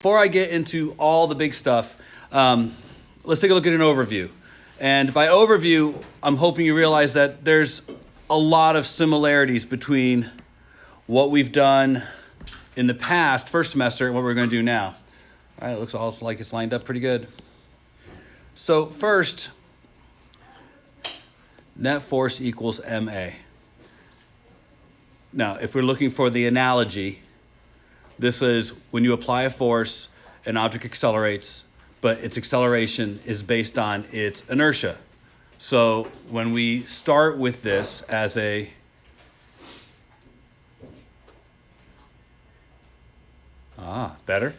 Before I get into all the big stuff, let's take a look at an overview. And by overview, I'm hoping you realize that there's a lot of similarities between what we've done in the past, first semester, and what we're going to do now. All right, it looks also like it's lined up pretty good. So first, net force equals MA. Now, if we're looking for the analogy, this is when you apply a force, an object accelerates, but its acceleration is based on its inertia. So when we start with this as a better?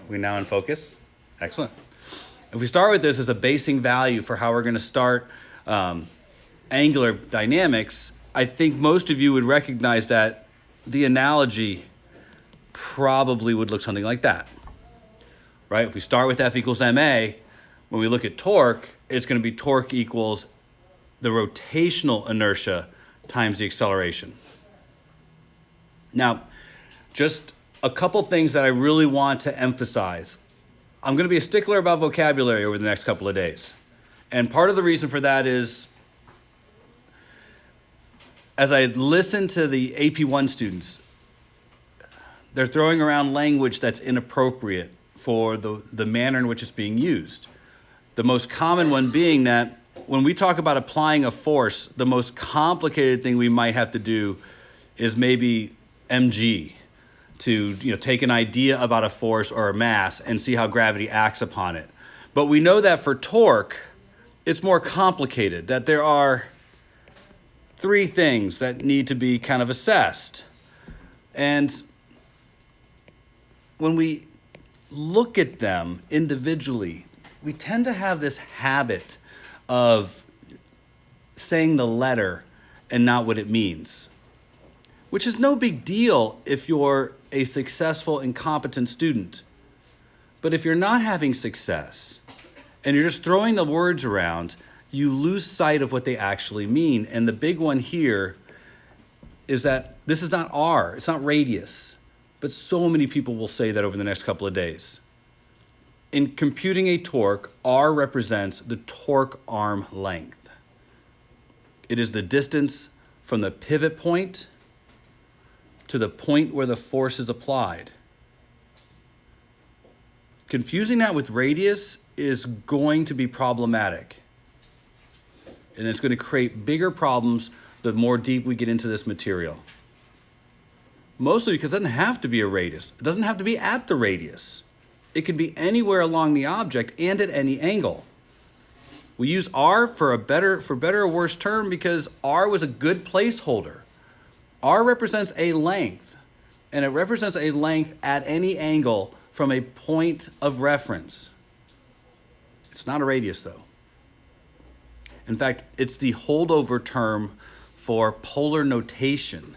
We now in focus? Excellent. If we start with this as a basing value for how we're going to start angular dynamics, I think most of you would recognize that the analogy probably would look something like that, right? If we start with F equals ma, when we look at torque, it's going to be torque equals the rotational inertia times the acceleration. Now, just a couple things that I really want to emphasize. I'm going to be a stickler about vocabulary over the next couple of days. And part of the reason for that is, as I listen to the AP1 students, they're throwing around language that's inappropriate for the manner in which it's being used. The most common one being that when we talk about applying a force, the most complicated thing we might have to do is maybe mg, to take an idea about a force or a mass and see how gravity acts upon it. But we know that for torque, it's more complicated, that there are three things that need to be kind of assessed. And when we look at them individually, we tend to have this habit of saying the letter and not what it means, which is no big deal if you're a successful and competent student. But if you're not having success and you're just throwing the words around, you lose sight of what they actually mean. And the big one here is that this is not R, it's not radius. But so many people will say that over the next couple of days. In computing a torque, R represents the torque arm length. It is the distance from the pivot point to the point where the force is applied. Confusing that with radius is going to be problematic. And it's going to create bigger problems the more deep we get into this material. Mostly because it doesn't have to be a radius. It doesn't have to be at the radius. It can be anywhere along the object and at any angle. We use R for better or worse term because R was a good placeholder. R represents a length, and it represents a length at any angle from a point of reference. It's not a radius, though. In fact, it's the holdover term for polar notation,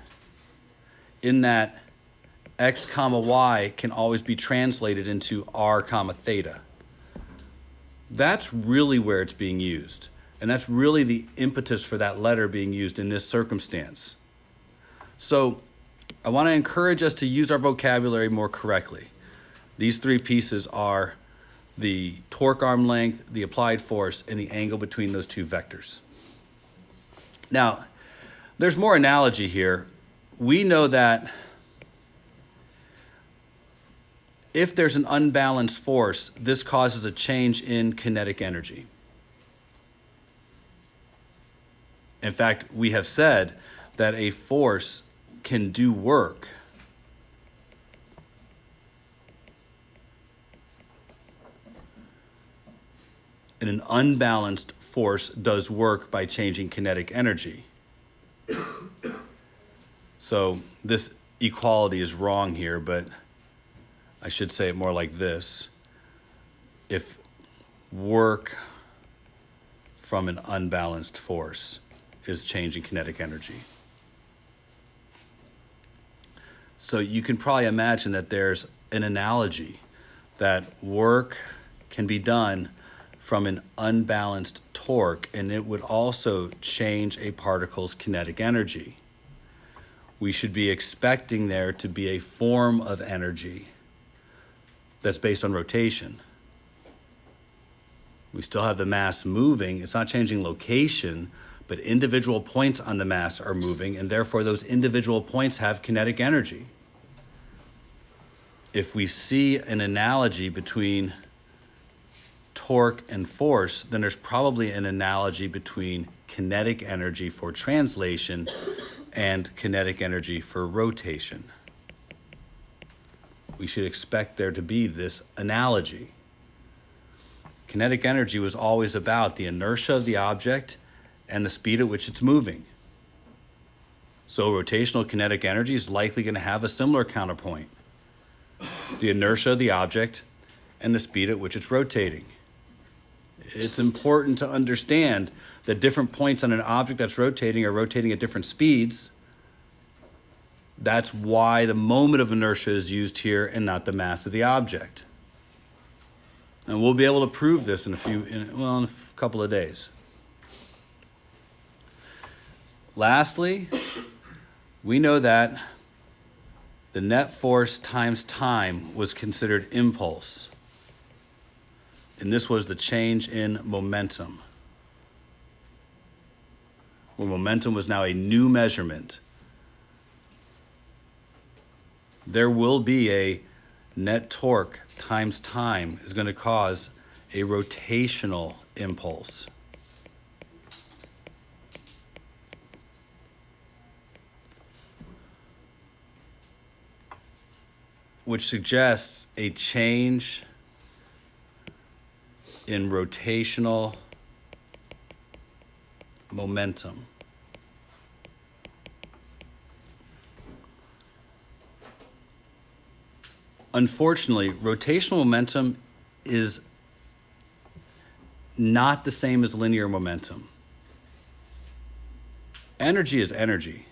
in that x comma y can always be translated into r comma theta. That's really where it's being used, and that's really the impetus for that letter being used in this circumstance. So I want to encourage us to use our vocabulary more correctly. These three pieces are the torque arm length, the applied force, and the angle between those two vectors. Now, there's more analogy here. We know that if there's an unbalanced force, this causes a change in kinetic energy. In fact, we have said that a force can do work and an unbalanced force does work by changing kinetic energy. So this equality is wrong here, but I should say it more like this. If work from an unbalanced force is changing kinetic energy. So you can probably imagine that there's an analogy that work can be done from an unbalanced torque, and it would also change a particle's kinetic energy. We should be expecting there to be a form of energy that's based on rotation. We still have the mass moving. It's not changing location, but individual points on the mass are moving, and therefore those individual points have kinetic energy. If we see an analogy between torque and force, then there's probably an analogy between kinetic energy for translation and kinetic energy for rotation. We should expect there to be this analogy. Kinetic energy was always about the inertia of the object and the speed at which it's moving. So rotational kinetic energy is likely going to have a similar counterpoint. The inertia of the object and the speed at which it's rotating. It's important to understand that different points on an object that's rotating are rotating at different speeds. That's why the moment of inertia is used here and not the mass of the object. And we'll be able to prove this in a couple of days. Lastly, we know that the net force times time was considered impulse. And this was the change in momentum, where momentum was now a new measurement. There will be a net torque times time is going to cause a rotational impulse. Which suggests a change in rotational momentum. Unfortunately, rotational momentum is not the same as linear momentum. Energy is energy,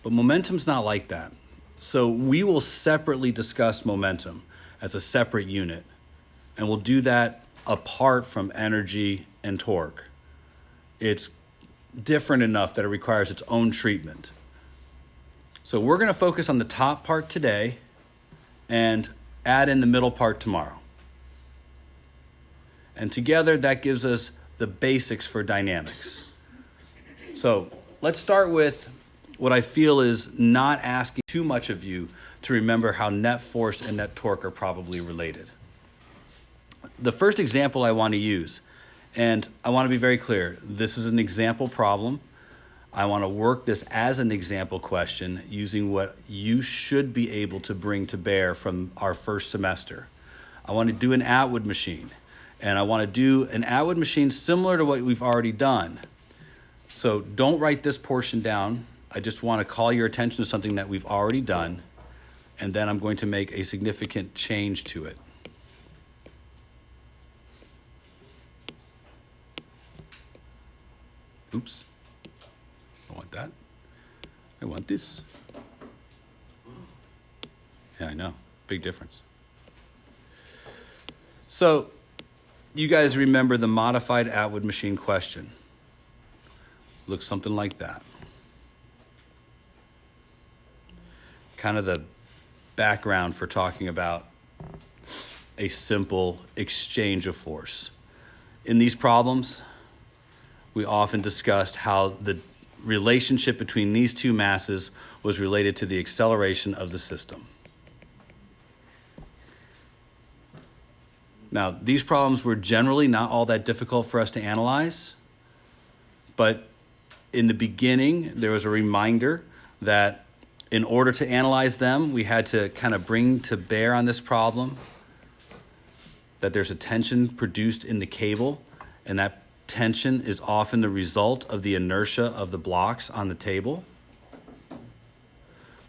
but momentum's not like that. So we will separately discuss momentum as a separate unit, and we'll do that apart from energy and torque. It's different enough that it requires its own treatment. So we're going to focus on the top part today and add in the middle part tomorrow. And together that gives us the basics for dynamics. So let's start with what I feel is not asking too much of you to remember how net force and net torque are probably related. The first example I want to use, and I want to be very clear, this is an example problem. I want to work this as an example question using what you should be able to bring to bear from our first semester. I want to do an Atwood machine, and I want to do an Atwood machine similar to what we've already done. So don't write this portion down. I just want to call your attention to something that we've already done, and then I'm going to make a significant change to it. Oops. I want that. I want this. Yeah, I know. Big difference. So, you guys remember the modified Atwood machine question. Looks something like that. Kind of the background for talking about a simple exchange of force. In these problems, we often discussed how the relationship between these two masses was related to the acceleration of the system. Now, these problems were generally not all that difficult for us to analyze, but in the beginning, there was a reminder that in order to analyze them, we had to kind of bring to bear on this problem that there's a tension produced in the cable, and that tension is often the result of the inertia of the blocks on the table.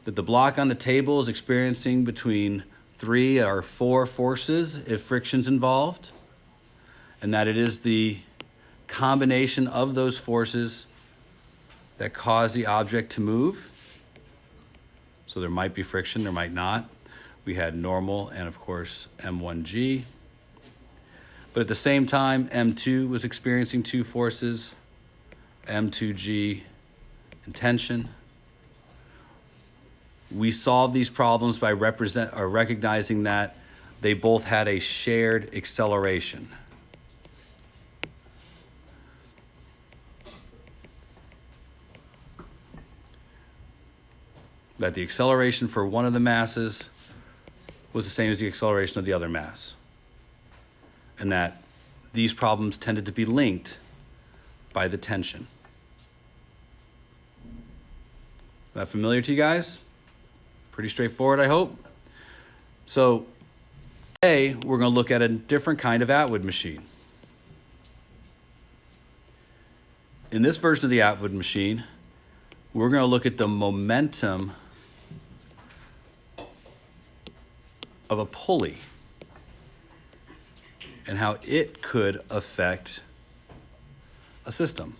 That the block on the table is experiencing between 3 or 4 forces if friction's involved, and that it is the combination of those forces that cause the object to move. So there might be friction, there might not. We had normal and, of course, M1G. But at the same time, M2 was experiencing 2 forces, M2G and tension. We solved these problems by recognizing that they both had a shared acceleration. That the acceleration for one of the masses was the same as the acceleration of the other mass. And that these problems tended to be linked by the tension. Is that familiar to you guys? Pretty straightforward, I hope. So today we're going to look at a different kind of Atwood machine. In this version of the Atwood machine, we're going to look at the momentum of a pulley and how it could affect a system.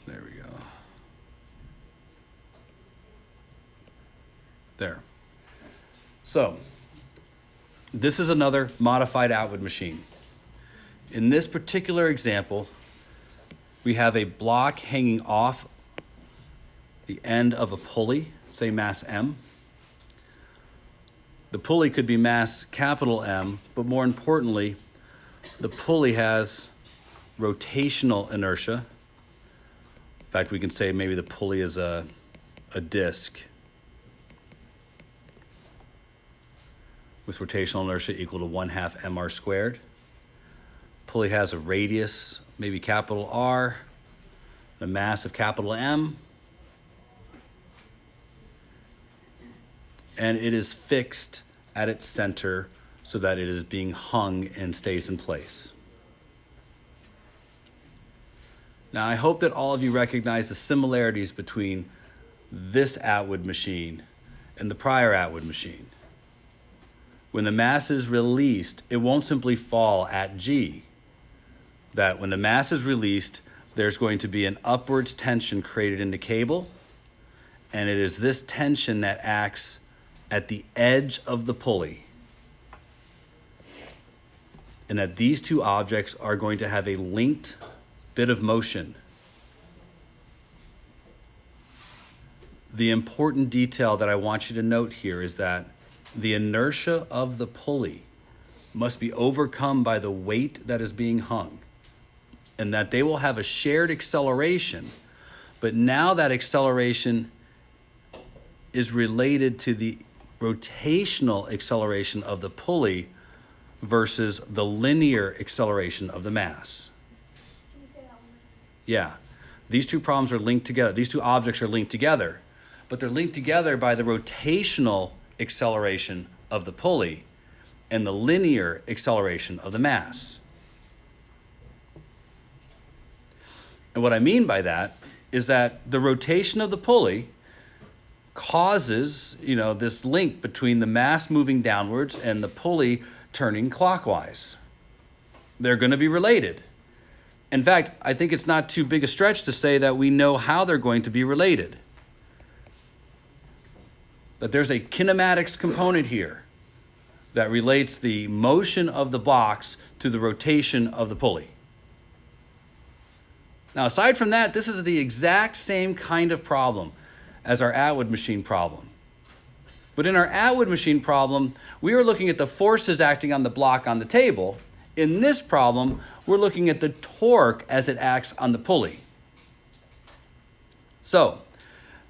There we go. There. So, this is another modified Atwood machine. In this particular example, we have a block hanging off the end of a pulley, say mass M. The pulley could be mass capital M, but more importantly, the pulley has rotational inertia. In fact, we can say maybe the pulley is a disc with rotational inertia equal to 1/2 mr squared. Pulley has a radius, maybe capital R, a mass of capital M, and it is fixed at its center so that it is being hung and stays in place. Now, I hope that all of you recognize the similarities between this Atwood machine and the prior Atwood machine. When the mass is released, it won't simply fall at G. That when the mass is released, there's going to be an upwards tension created in the cable, and it is this tension that acts at the edge of the pulley. And that these two objects are going to have a linked bit of motion. The important detail that I want you to note here is that the inertia of the pulley must be overcome by the weight that is being hung, and that they will have a shared acceleration, but now that acceleration is related to the rotational acceleration of the pulley versus the linear acceleration of the mass. Can you say that one? Yeah, these two problems are linked together. These two objects are linked together, but they're linked together by the rotational acceleration of the pulley and the linear acceleration of the mass. And what I mean by that is that the rotation of the pulley causes, this link between the mass moving downwards and the pulley turning clockwise. They're going to be related. In fact, I think it's not too big a stretch to say that we know how they're going to be related. That there's a kinematics component here that relates the motion of the box to the rotation of the pulley. Now, aside from that, this is the exact same kind of problem as our Atwood machine problem. But in our Atwood machine problem, we are looking at the forces acting on the block on the table. In this problem, we're looking at the torque as it acts on the pulley. So,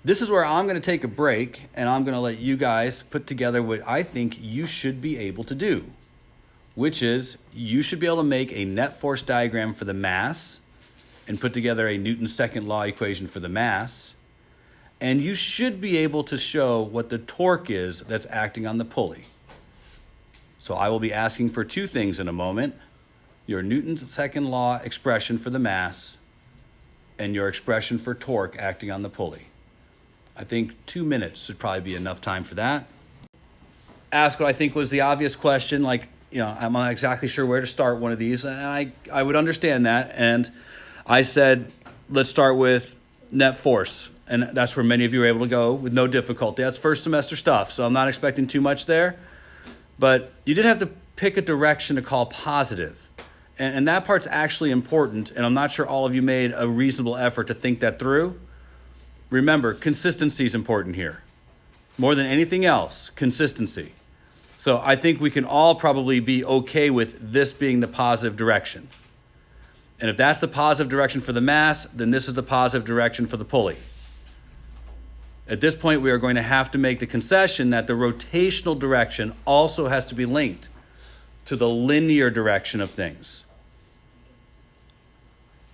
this is where I'm going to take a break, and I'm going to let you guys put together what I think you should be able to do, which is you should be able to make a net force diagram for the mass and put together a Newton's second law equation for the mass, and you should be able to show what the torque is that's acting on the pulley. So I will be asking for two things in a moment: your Newton's second law expression for the mass and your expression for torque acting on the pulley. I think 2 minutes should probably be enough time for that. Ask what I think was the obvious question, I'm not exactly sure where to start one of these, and I would understand that. And I said, let's start with net force. And that's where many of you are able to go with no difficulty. That's first semester stuff, so I'm not expecting too much there. But you did have to pick a direction to call positive. And that part's actually important, and I'm not sure all of you made a reasonable effort to think that through. Remember, consistency is important here. More than anything else, consistency. So I think we can all probably be okay with this being the positive direction. And if that's the positive direction for the mass, then this is the positive direction for the pulley. At this point, we are going to have to make the concession that the rotational direction also has to be linked to the linear direction of things.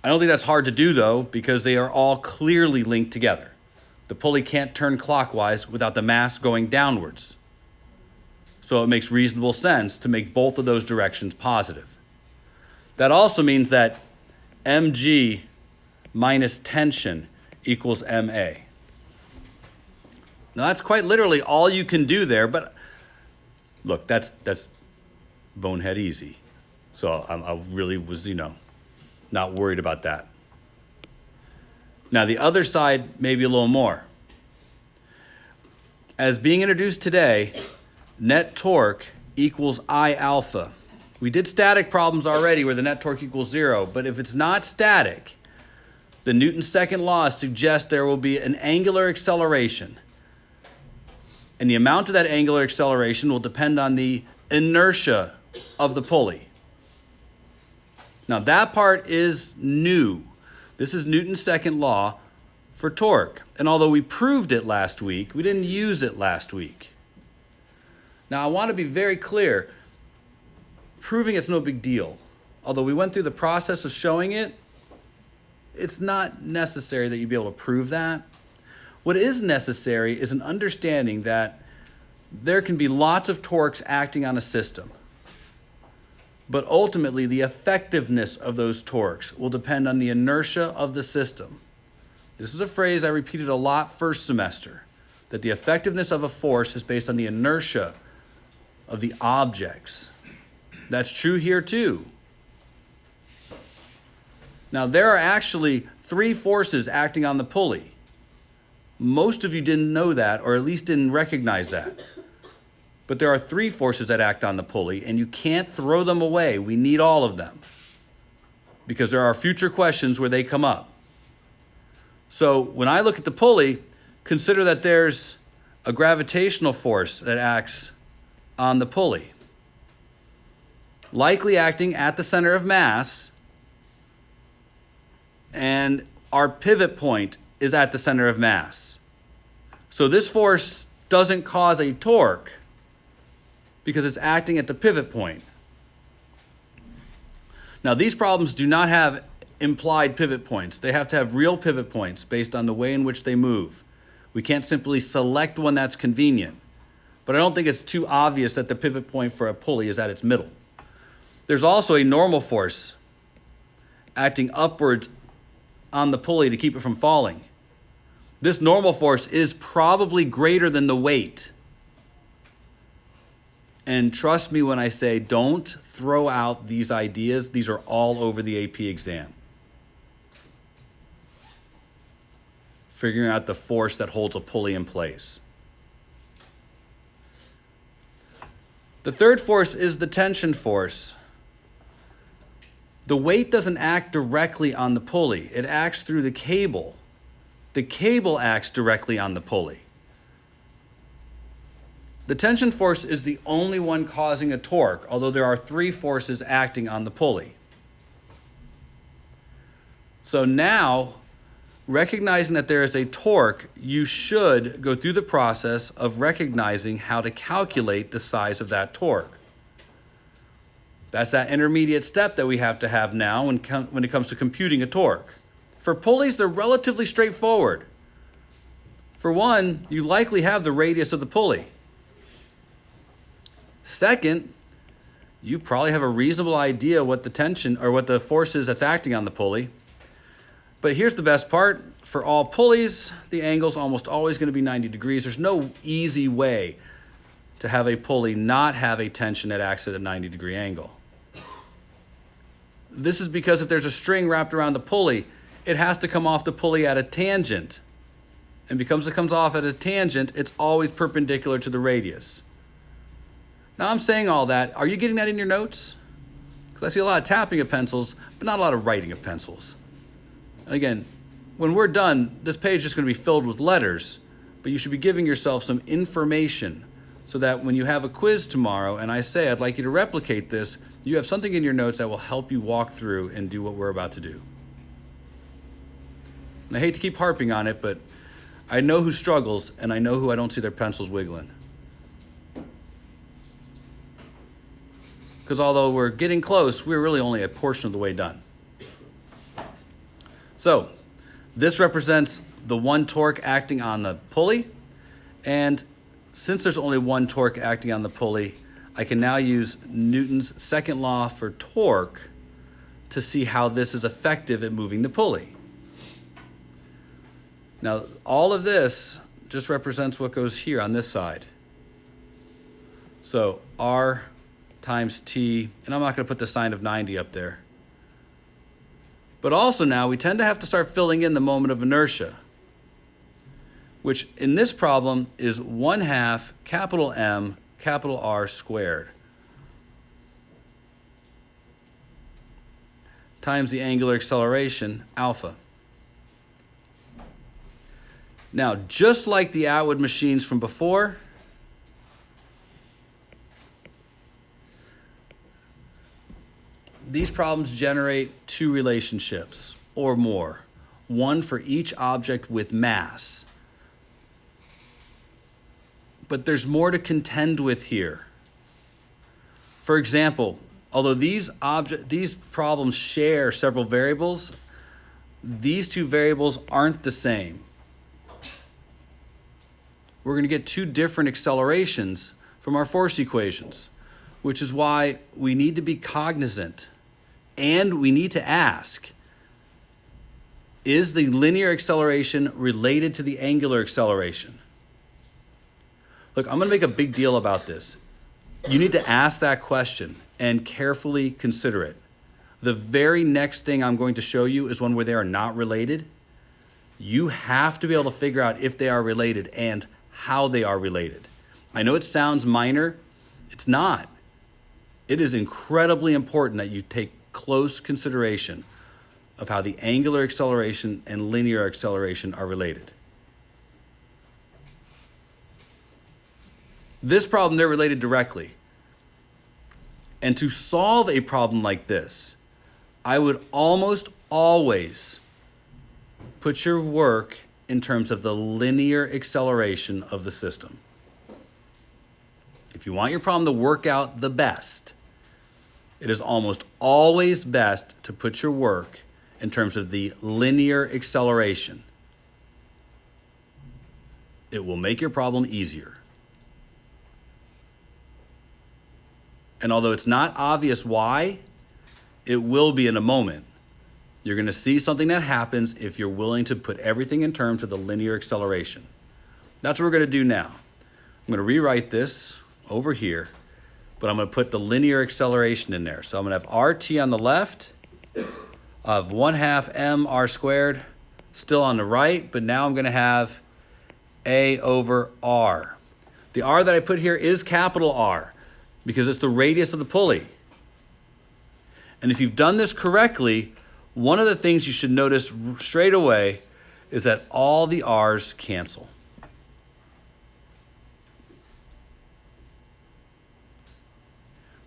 I don't think that's hard to do, though, because they are all clearly linked together. The pulley can't turn clockwise without the mass going downwards. So it makes reasonable sense to make both of those directions positive. That also means that mg minus tension equals ma. Now that's quite literally all you can do there, but look, that's bonehead easy. So I really was, not worried about that. Now the other side, maybe a little more. As being introduced today, net torque equals I alpha. We did static problems already where the net torque equals 0, but if it's not static, the Newton's second law suggests there will be an angular acceleration. And the amount of that angular acceleration will depend on the inertia of the pulley. Now that part is new. This is Newton's second law for torque. And although we proved it last week, we didn't use it last week. Now I want to be very clear. Proving it's no big deal. Although we went through the process of showing it, it's not necessary that you be able to prove that. What is necessary is an understanding that there can be lots of torques acting on a system. But ultimately, the effectiveness of those torques will depend on the inertia of the system. This is a phrase I repeated a lot first semester, that the effectiveness of a force is based on the inertia of the objects. That's true here too. Now, there are actually 3 forces acting on the pulley. Most of you didn't know that, or at least didn't recognize that. But there are 3 forces that act on the pulley, and you can't throw them away. We need all of them, because there are future questions where they come up. So when I look at the pulley, consider that there's a gravitational force that acts on the pulley, likely acting at the center of mass, and our pivot point is at the center of mass. So this force doesn't cause a torque because it's acting at the pivot point. Now these problems do not have implied pivot points. They have to have real pivot points based on the way in which they move. We can't simply select one that's convenient. But I don't think it's too obvious that the pivot point for a pulley is at its middle. There's also a normal force acting upwards on the pulley to keep it from falling. This normal force is probably greater than the weight. And trust me when I say don't throw out these ideas. These are all over the AP exam. Figuring out the force that holds a pulley in place. The third force is the tension force. The weight doesn't act directly on the pulley. It acts through the cable. The cable acts directly on the pulley. The tension force is the only one causing a torque, although there are 3 forces acting on the pulley. So now, recognizing that there is a torque, you should go through the process of recognizing how to calculate the size of that torque. That's that intermediate step that we have to have now when it comes to computing a torque. For pulleys, they're relatively straightforward. For one, you likely have the radius of the pulley. Second, you probably have a reasonable idea what the tension or what the force is that's acting on the pulley. But here's the best part. For all pulleys, the angle's almost always going to be 90 degrees. There's no easy way to have a pulley not have a tension that acts at a 90-degree angle. This is because if there's a string wrapped around the pulley, it has to come off the pulley at a tangent And because it comes off at a tangent, it's always perpendicular to the radius. Now I'm saying all that. Are you getting that in your notes? Because I see a lot of tapping of pencils, but not a lot of writing of pencils. And again, when we're done, this page is just going to be filled with letters, but you should be giving yourself some information so that when you have a quiz tomorrow and I say, I'd like you to replicate this, you have something in your notes that will help you walk through and do what we're about to do. And I hate to keep harping on it, but I know who struggles and I know who I don't see their pencils wiggling. Because although we're getting close, we're really only a portion of the way done. So, this represents the one torque acting on the pulley, and since there's only one torque acting on the pulley, I can now use Newton's second law for torque to see how this is effective at moving the pulley. Now, all of this just represents what goes here on this side. So, R times T, and I'm not going to put the sine of 90 up there. But also now we tend to have to start filling in the moment of inertia, which in this problem is 1/2 capital M capital R squared times the angular acceleration, alpha. Now, just like the Atwood machines from before, these problems generate two relationships or more, one for each object with mass. But there's more to contend with here. For example, although these problems share several variables, these two variables aren't the same. We're going to get two different accelerations from our force equations, which is why we need to be cognizant and we need to ask, is the linear acceleration related to the angular acceleration? Look, I'm going to make a big deal about this. You need to ask that question and carefully consider it. The very next thing I'm going to show you is one where they are not related. You have to be able to figure out if they are related and how they are related. I know it sounds minor. It's not. It is incredibly important that you take close consideration of how the angular acceleration and linear acceleration are related. This problem, they're related directly. And to solve a problem like this, I would almost always put your work in terms of the linear acceleration of the system. If you want your problem to work out the best, it is almost always best to put your work in terms of the linear acceleration. It will make your problem easier. And although it's not obvious why, it will be in a moment. You're going to see something that happens if you're willing to put everything in terms of the linear acceleration. That's what we're going to do now. I'm going to rewrite this over here, but I'm going to put the linear acceleration in there. So I'm going to have RT on the left of 1/2 m r squared, still on the right, but now I'm going to have A over R. The R that I put here is capital R because it's the radius of the pulley. And if you've done this correctly, one of the things you should notice straight away is that all the R's cancel.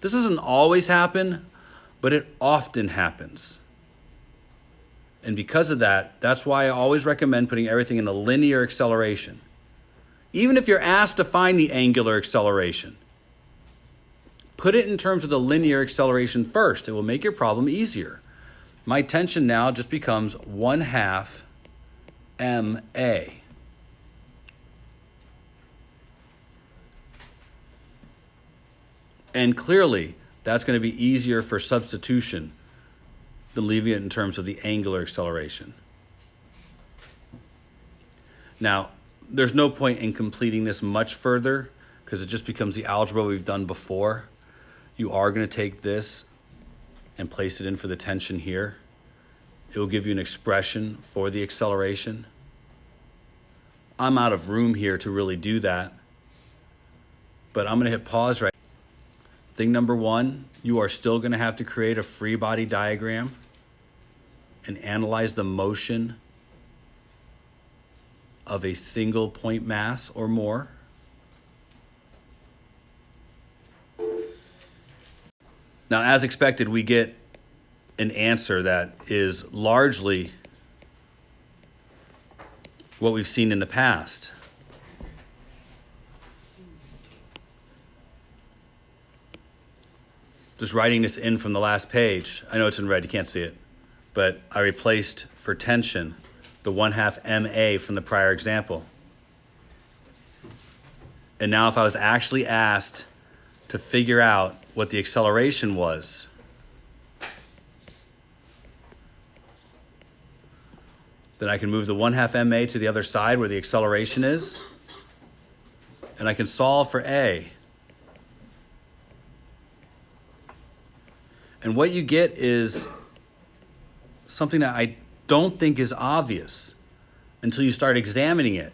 This doesn't always happen, but it often happens. And because of that, that's why I always recommend putting everything in a linear acceleration. Even if you're asked to find the angular acceleration, put it in terms of the linear acceleration first. It will make your problem easier. My tension now just becomes 1/2 ma. And clearly, that's going to be easier for substitution than leaving it in terms of the angular acceleration. Now, there's no point in completing this much further because it just becomes the algebra we've done before. You are going to take this and place it in for the tension here. It will give you an expression for the acceleration. I'm out of room here to really do that. But I'm going to hit pause right. Thing number one, you are still going to have to create a free body diagram and analyze the motion of a single point mass or more. Now, as expected, we get an answer that is largely what we've seen in the past. Just writing this in from the last page. I know it's in red, you can't see it. But I replaced for tension the 1/2 MA from the prior example. And now if I was actually asked to figure out what the acceleration was, then I can move the 1/2 MA to the other side where the acceleration is, and I can solve for A. And what you get is something that I don't think is obvious until you start examining it.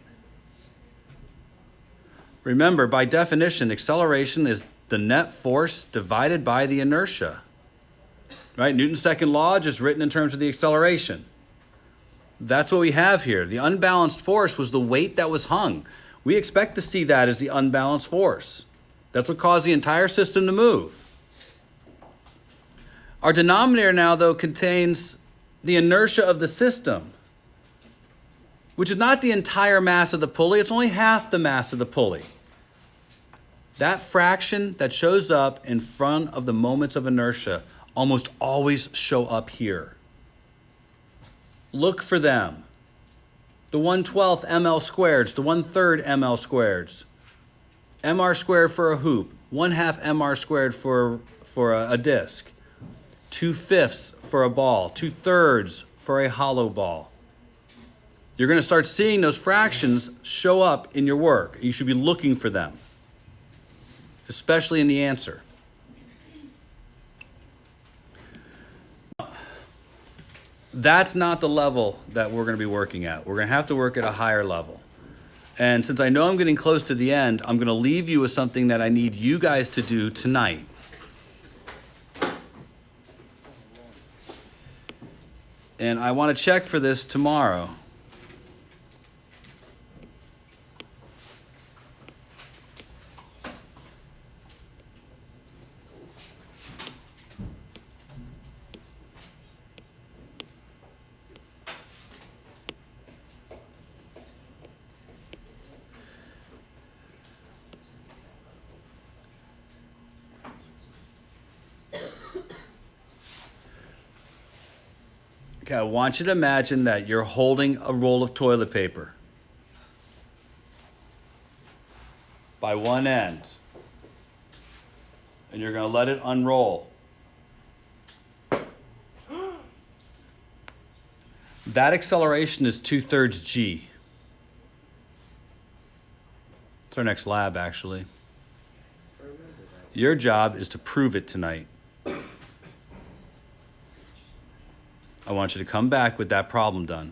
Remember, by definition, acceleration is the net force divided by the inertia. Right? Newton's second law, just written in terms of the acceleration. That's what we have here. The unbalanced force was the weight that was hung. We expect to see that as the unbalanced force. That's what caused the entire system to move. Our denominator now, though, contains the inertia of the system, which is not the entire mass of the pulley. It's only half the mass of the pulley. That fraction that shows up in front of the moments of inertia almost always show up here. Look for them. The 1/12 ml squareds, the 1/3 ml squareds, mr squared for a hoop, 1/2 mr squared for a disc, 2/5 for a ball, 2/3 for a hollow ball. You're going to start seeing those fractions show up in your work. You should be looking for them, especially in the answer. That's not the level that we're going to be working at. We're going to have to work at a higher level. And since I know I'm getting close to the end, I'm going to leave you with something that I need you guys to do tonight. And I want to check for this tomorrow. Okay, I want you to imagine that you're holding a roll of toilet paper by one end, and you're going to let it unroll. That acceleration is 2/3 g. It's our next lab, actually. Your job is to prove it tonight. I want you to come back with that problem done.